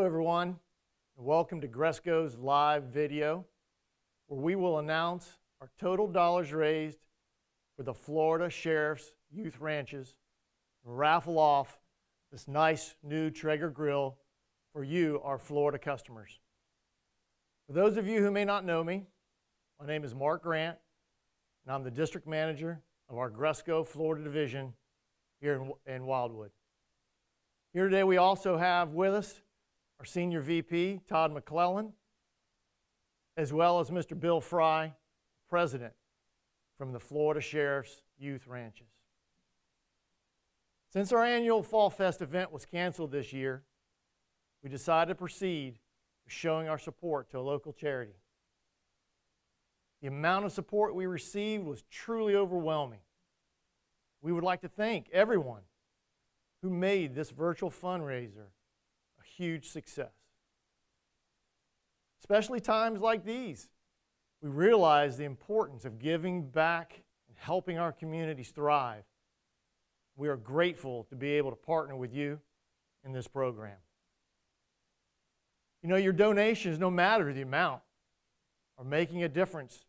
Hello everyone, and welcome to Gresco's live video, where we will announce our total dollars raised for the Florida Sheriff's Youth Ranches and raffle off this nice new Traeger grill for you, our Florida customers. For those of you who may not know me, my name is Mark Grant, and I'm the district manager of our Gresco Florida division here in Wildwood. Here today we also have with us our Senior VP, Todd McClellan, as well as Mr. Bill Fry, President from the Florida Sheriff's Youth Ranches. Since our annual Fall Fest event was canceled this year, we decided to proceed with showing our support to a local charity. The amount of support we received was truly overwhelming. We would like to thank everyone who made this virtual fundraiser a huge success. Especially times like these, we realize the importance of giving back and helping our communities thrive. We are grateful to be able to partner with you in this program. You know, your donations, no matter the amount, are making a difference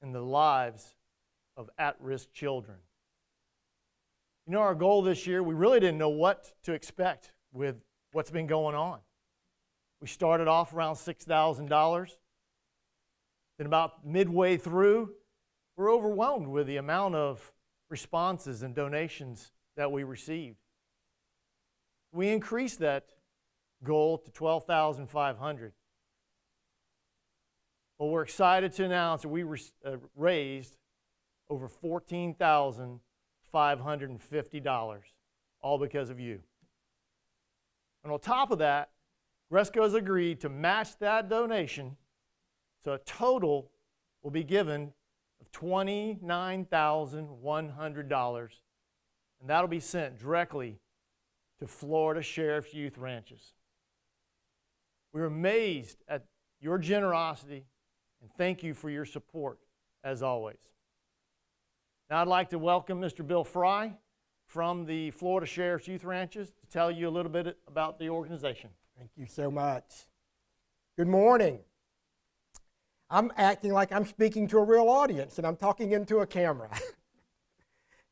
in the lives of at-risk children. You know, our goal this year, we really didn't know what to expect with what's been going on. We started off around $6,000. Then about midway through, we're overwhelmed with the amount of responses and donations that we received. We increased that goal to $12,500. Well, we're excited to announce that we raised over $14,550, all because of you. And on top of that, Gresco has agreed to match that donation, so a total will be given of $29,100, and that'll be sent directly to Florida Sheriff's Youth Ranches. We're amazed at your generosity, and thank you for your support, as always. Now I'd like to welcome Mr. Bill Fry from the Florida Sheriff's Youth Ranches to tell you a little bit about the organization. Thank you so much. Good morning. I'm acting like I'm speaking to a real audience and I'm talking into a camera.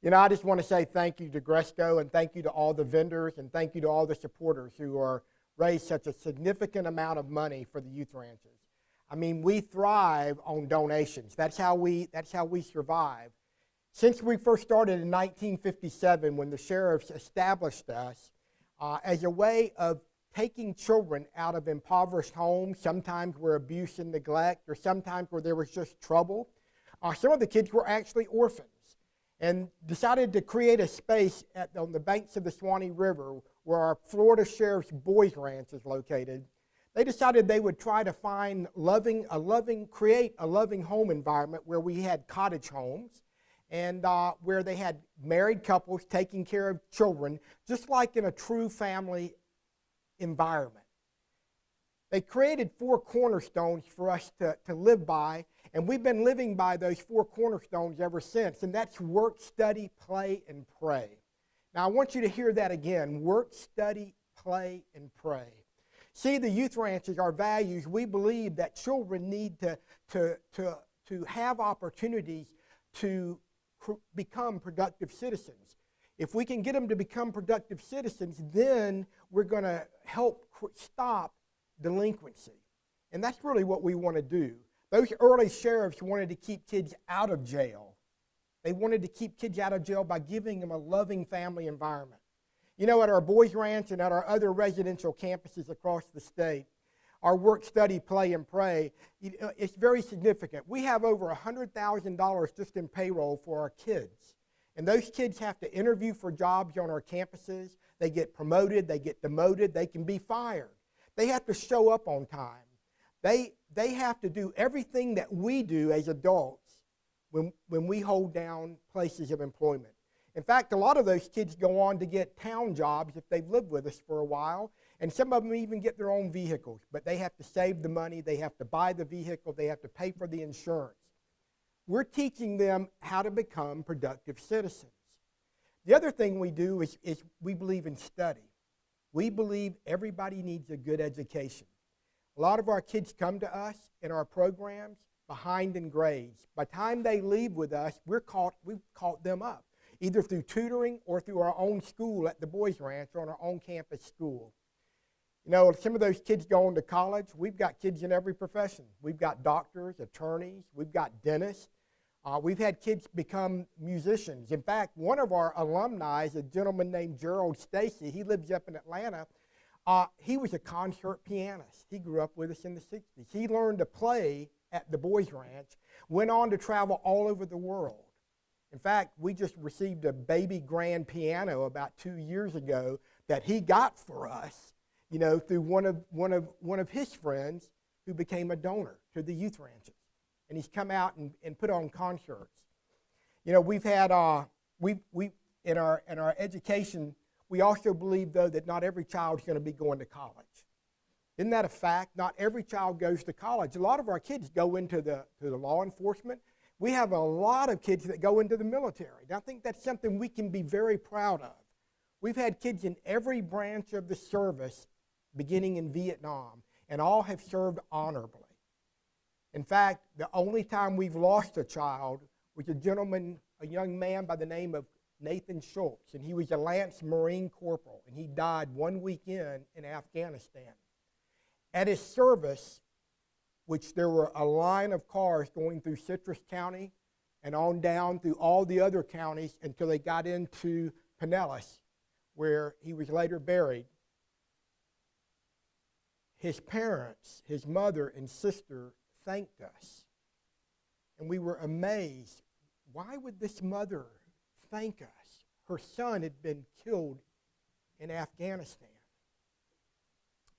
You know, I just want to say thank you to Gresco and thank you to all the vendors and thank you to all the supporters who are raised such a significant amount of money for the youth ranches. I mean, we thrive on donations. That's how we survive. Since we first started in 1957, when the sheriffs established us as a way of taking children out of impoverished homes, sometimes where abuse and neglect, or sometimes where there was just trouble. Some of the kids were actually orphans, and decided to create a space on the banks of the Swanee River where our Florida Sheriff's Boys Ranch is located. They decided they would try to find create a loving home environment where we had cottage homes, and where they had married couples taking care of children, just like in a true family environment. They created 4 cornerstones for us to live by, and we've been living by those 4 cornerstones ever since, and that's work, study, play, and pray. Now I want you to hear that again: work, study, play, and pray. See, the youth ranches, our values, we believe that children need to have opportunities to become productive citizens. If we can get them to become productive citizens, then we're going to help stop delinquency. And that's really what we want to do. Those early sheriffs wanted to keep kids out of jail. They wanted to keep kids out of jail by giving them a loving family environment. You know, at our Boys Ranch and at our other residential campuses across the state, our work, study, play, and pray, it's very significant. We have over $100,000 just in payroll for our kids. And those kids have to interview for jobs on our campuses. They get promoted, they get demoted, they can be fired. They have to show up on time. They have to do everything that we do as adults when we hold down places of employment. In fact, a lot of those kids go on to get town jobs if they've lived with us for a while, and some of them even get their own vehicles, but they have to save the money, they have to buy the vehicle, they have to pay for the insurance. We're teaching them how to become productive citizens. The other thing we do is we believe in study. We believe everybody needs a good education. A lot of our kids come to us in our programs behind in grades. By the time they leave with us, we've caught them up, either through tutoring or through our own school at the Boys Ranch or on our own campus school. You know, some of those kids go on to college. We've got kids in every profession. We've got doctors, attorneys, we've got dentists. We've had kids become musicians. In fact, one of our alumni is a gentleman named Gerald Stacy. He lives up in Atlanta. He was a concert pianist. He grew up with us in the 60s. He learned to play at the Boys Ranch, went on to travel all over the world. In fact, we just received a baby grand piano about 2 years ago that he got for us, you know, through one of his friends who became a donor to the youth ranches. And he's come out and put on concerts. You know, we've had, in our education, we also believe, though, that not every child is going to be going to college. Isn't that a fact? Not every child goes to college. A lot of our kids go into the law enforcement. We have a lot of kids that go into the military. And I think that's something we can be very proud of. We've had kids in every branch of the service beginning in Vietnam, and all have served honorably. In fact, the only time we've lost a child was a young man by the name of Nathan Schultz, and he was a Lance Marine Corporal, and he died 1 week in Afghanistan. At his service, which there were a line of cars going through Citrus County and on down through all the other counties until they got into Pinellas, where he was later buried. His parents, his mother and sister, thanked us. And we were amazed. Why would this mother thank us? Her son had been killed in Afghanistan.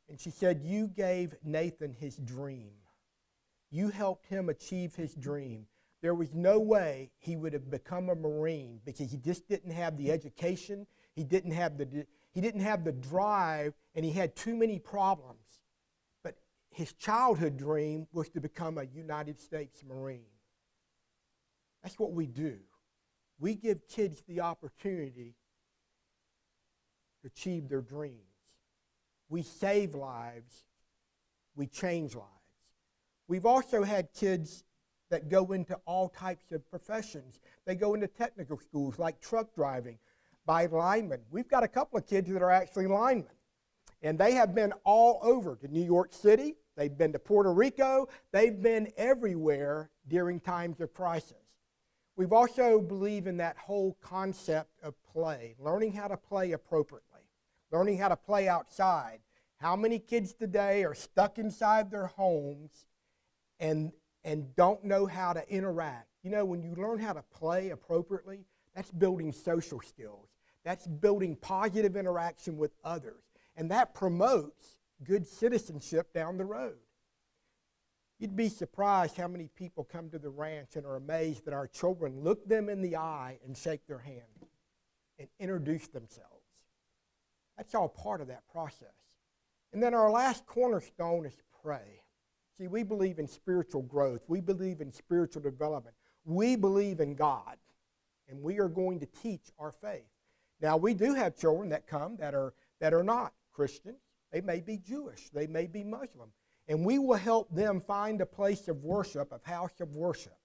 And she said, you gave Nathan his dream. You helped him achieve his dream. There was no way he would have become a Marine because he just didn't have the education, he didn't have the drive, and he had too many problems. But his childhood dream was to become a United States Marine. That's what we do. We give kids the opportunity to achieve their dreams. We save lives. We change lives. We've also had kids that go into all types of professions. They go into technical schools like truck driving by linemen. We've got a couple of kids that are actually linemen. And they have been all over to New York City. They've been to Puerto Rico. They've been everywhere during times of crisis. We've also believed in that whole concept of play, learning how to play appropriately, learning how to play outside. How many kids today are stuck inside their homes and don't know how to interact? You know, when you learn how to play appropriately, that's building social skills. That's building positive interaction with others. And that promotes good citizenship down the road. You'd be surprised how many people come to the ranch and are amazed that our children look them in the eye and shake their hand and introduce themselves. That's all part of that process. And then our last cornerstone is pray. See, we believe in spiritual growth. We believe in spiritual development. We believe in God, and we are going to teach our faith. Now, we do have children that come that are not Christians. They may be Jewish. They may be Muslim. And we will help them find a place of worship, a house of worship.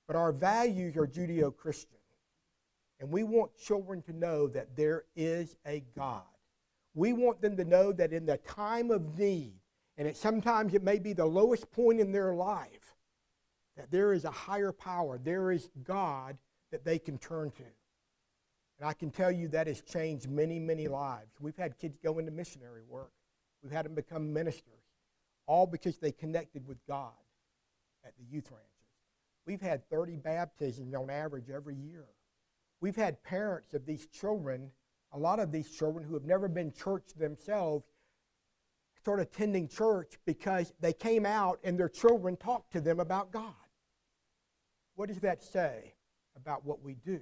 But our values are Judeo-Christian. And we want children to know that there is a God. We want them to know that in the time of need, and sometimes it may be the lowest point in their life, that there is a higher power. There is God that they can turn to. And I can tell you that has changed many, many lives. We've had kids go into missionary work. We've had them become ministers, all because they connected with God at the youth ranches. We've had 30 baptisms on average every year. We've had parents of these children, a lot of these children who have never been church themselves, start attending church because they came out and their children talked to them about God. What does that say about what we do?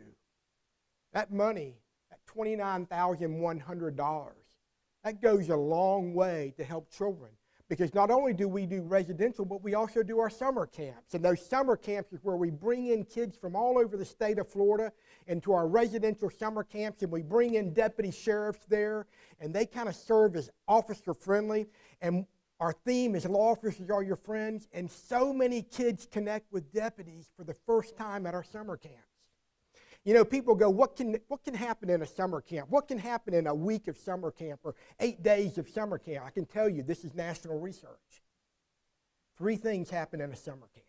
That money, that $29,100, that goes a long way to help children. Because not only do we do residential, but we also do our summer camps. And those summer camps is where we bring in kids from all over the state of Florida into our residential summer camps, and we bring in deputy sheriffs there, and they kind of serve as officer friendly. And our theme is law officers are your friends, and so many kids connect with deputies for the first time at our summer camps. You know, people go, what can happen in a summer camp? What can happen in a week of summer camp or 8 days of summer camp? I can tell you, this is national research. 3 things happen in a summer camp.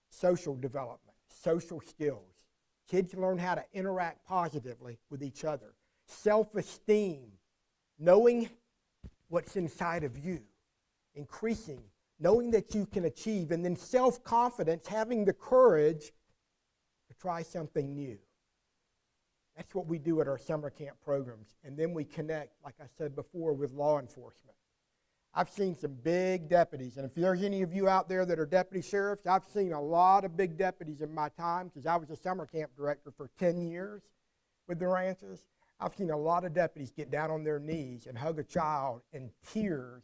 Social development, social skills. Kids learn how to interact positively with each other. Self-esteem, knowing what's inside of you, increasing, knowing that you can achieve, and then self-confidence, having the courage to try something new. That's what we do at our summer camp programs. And then we connect, like I said before, with law enforcement. I've seen some big deputies, and if there's any of you out there that are deputy sheriffs, I've seen a lot of big deputies in my time, because I was a summer camp director for 10 years with the ranches. I've seen a lot of deputies get down on their knees and hug a child in tears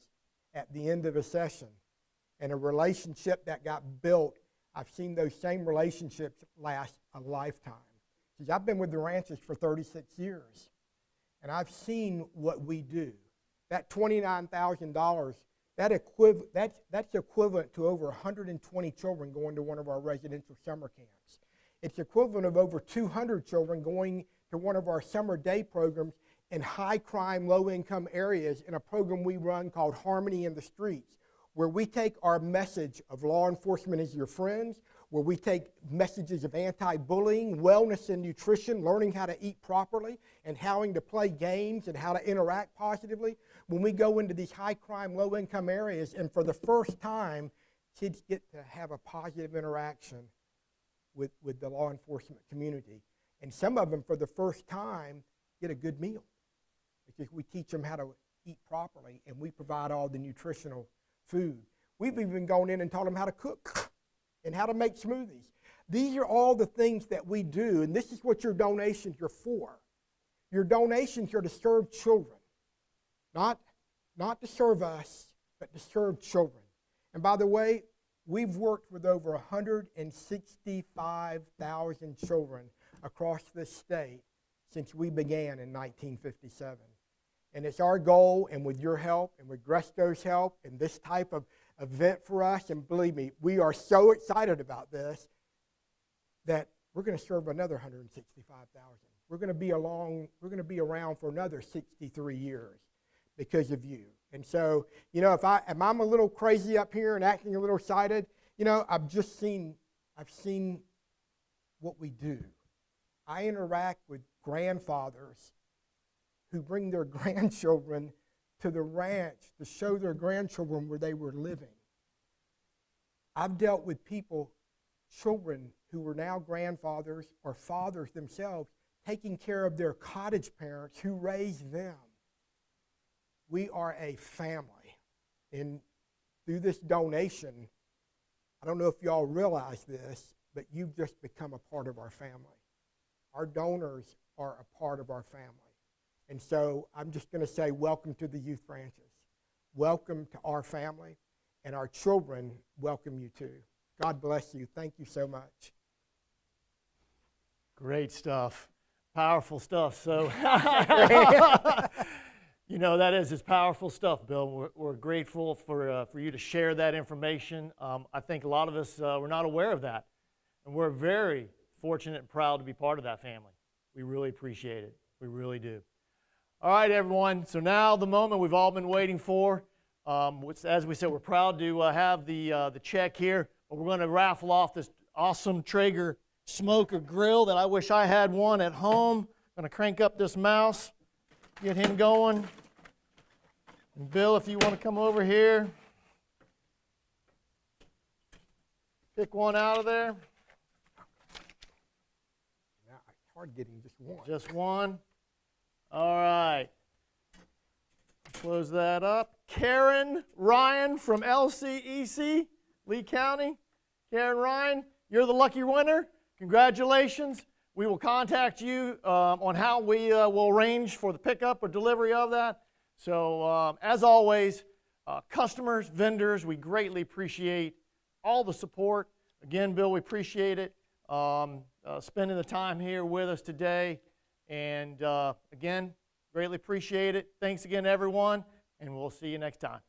at the end of a session. And a relationship that got built, I've seen those same relationships last a lifetime. Because I've been with the ranches for 36 years, and I've seen what we do. That $29,000, that's equivalent to over 120 children going to one of our residential summer camps. It's equivalent of over 200 children going to one of our summer day programs in high crime, low income areas in a program we run called Harmony in the Streets, where we take our message of law enforcement as your friends, where we take messages of anti-bullying, wellness and nutrition, learning how to eat properly, and how to play games and how to interact positively. When we go into these high crime, low income areas, and for the first time, kids get to have a positive interaction with the law enforcement community. And some of them, for the first time, get a good meal, because we teach them how to eat properly, and we provide all the nutritional food. We've even gone in and taught them how to cook and how to make smoothies. These are all the things that we do, and this is what your donations are for. Your donations are to serve children, not to serve us, but to serve children. And by the way, we've worked with over 165,000 children across this state since we began in 1957. And it's our goal, and with your help, and with Gresco's help, and this type of event for us, and believe me, we are so excited about this, that we're going to serve another 165,000. We're going to be around for another 63 years because of you. And so, you know, if I'm a little crazy up here and acting a little excited, you know, I've seen what we do. I interact with grandfathers who bring their grandchildren to the ranch to show their grandchildren where they were living. I've dealt with children who were now grandfathers or fathers themselves, taking care of their cottage parents who raised them. We are a family. And through this donation, I don't know if y'all realize this, but you've just become a part of our family. Our donors are a part of our family. And so I'm just going to say welcome to the youth branches. Welcome to our family. And our children welcome you too. God bless you. Thank you so much. Great stuff. Powerful stuff. So, you know, that is just powerful stuff, Bill. We're grateful for you to share that information. I think a lot of us were not aware of that. And we're very fortunate and proud to be part of that family. We really appreciate it. We really do. All right, everyone. So now the moment we've all been waiting for. As we said, we're proud to have the check here. But we're going to raffle off this awesome Traeger smoker grill that I wish I had one at home. I'm going to crank up this mouse, get him going. And Bill, if you want to come over here, pick one out of there. Now, it's hard getting just one. Just one. All right. Close that up. Karen Ryan from LCEC, Lee County. Karen Ryan, you're the lucky winner. Congratulations. We will contact you on how we will arrange for the pickup or delivery of that. So, as always, customers, vendors, we greatly appreciate all the support. Again, Bill, we appreciate it, spending the time here with us today. And again, greatly appreciate it. Thanks again, everyone, and we'll see you next time.